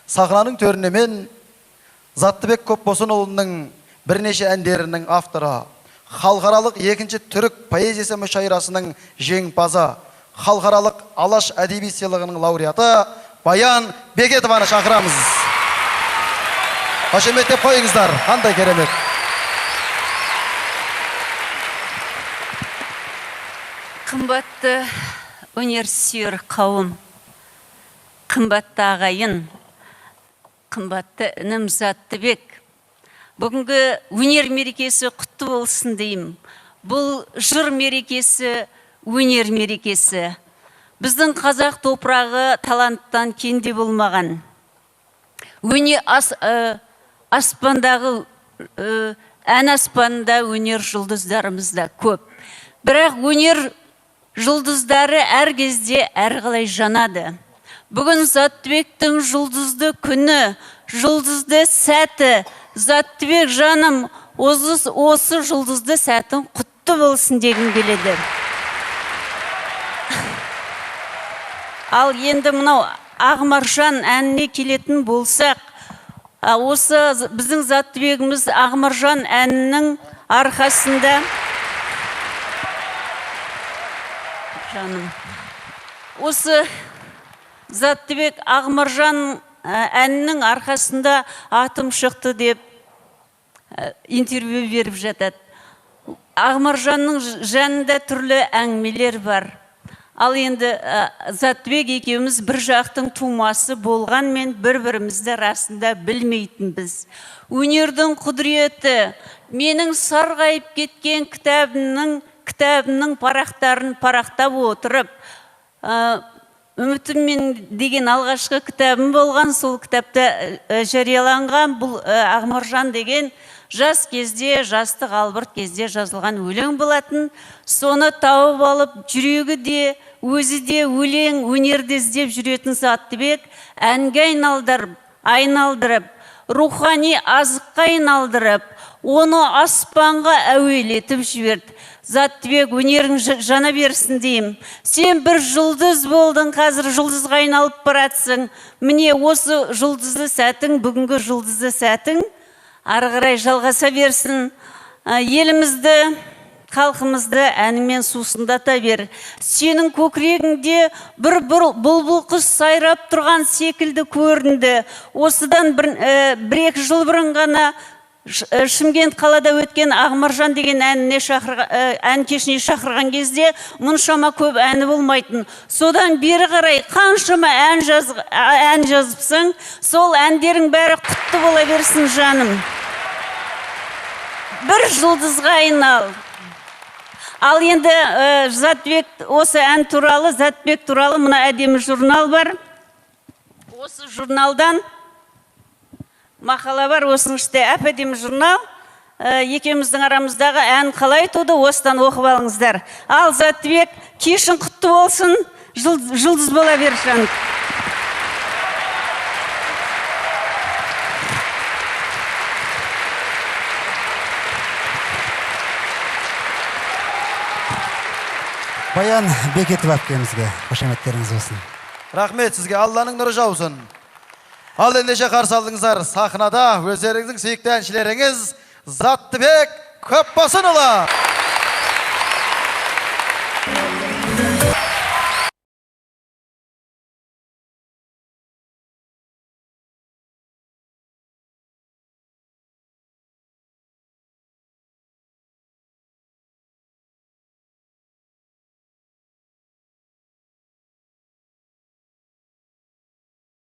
сахнаның төріне мен Заттыбек Көпбосынұлының бірнеше әндерінің авторы, халықаралық екінші түрік поэзиясы мүшайрасының жеңімпазы, халықаралық Алаш әдеби сыйлығының лауреаты Баян Бекетованы шақырамыз. Қошеметтеп қойыңыздар, қандай керемет. Қымбатты өнерсүйер қауым, қымбатты ағайын, қымбатты інім Заттыбек, бүгінгі өнер мерекесі құтты болсын деймін. Бұл жыр мерекесі, өнер мерекесі. Біздің қазақ топырағы таланттан кенде болмаған. Аспандағы, ән аспанында өнер жұлдыздарымыз да көп. Бірақ өнер жұлдыздары әр кезде әрқалай жанады. Бүгін Заттыбектің жұлдызды күні, жұлдызды сәті. Заттыбек жаным, осы жұлдызды сәтің құтты болсын дегім келеді. Ал енді мынау Ағмаржан әніне келетін болсақ, осы біздің Заттыбегіміз Ағмаржан әнінің арқасында, жаным, осы Заттыбек Ағмаржан әнінің арқасында атым шықты деп интервью беріп жатады. Ағмаржанның жанында түрлі әңгімелер бар. Ал енді Заттыбек екеуміз бір жақтың тумасы болғанмен бір-бірімізді расында білмейтінбіз. Өнердің құдіреті, менің сарғайып кеткен кітабымның парақтарын парақтап отырып, Үмітіммен деген алғашқы кітабым болған, сол кітапта жарияланған. Бұл Ағмаржан деген жас кезде, жастық албырт кезде жазылған өлең болатын. Соны тауып алып, жүрегі де, өзі де өлең, өнерді іздеп жүретін Заттыбек әнге айналдырып, рухани азыққа айналдырып, оны аспанға әуелетіп жіберді. Заттыбек, өнерің жана берсін деймін. Сен бір жұлдыз болдың, қазір жұлдызға айналып баратсың. Міне осы жұлдызды сәтің, бүгінгі жұлдызды сәтің ары қарай жалғаса берсін. Елімізді, халқымызды әнімен сусындата бер. Сенің көкірегіңде бір бұлбұл құс сайрап тұрған секілді көрінді. Осыдан бір-екі жыл бұрын ғана Шымкент қалада өткен Ағмаржан деген ән кешіне шақырған кезде мұншама көп әні болмайтын. Содан бері қарай қаншама ән жазыпсың, сол әндерің бәрі құтты бола берсін жаным. Бір жұлдызға айнал. Ал енді Заттыбек, осы ән туралы, Заттыбек туралы мына әдемі журнал бар. Осы журналдан мақала бар, осының іште әп-әдемі журнал. Екеуміздің арамыздағы ән қалай туды, осыдан оқып алыңыздар. Ал Заттыбек, кешің құтты болсын, жұлдыз бола бер жаным. Баян Бекетова әпкемізге қошеметтеріңіз болсын. Рахмет сізге, Алланың нұры жаусын. Ал ендеше қарсы алдыңыздар, сахнада өздеріңіздің сүйікті әншілеріңіз Заттыбек Көпбосынұлы.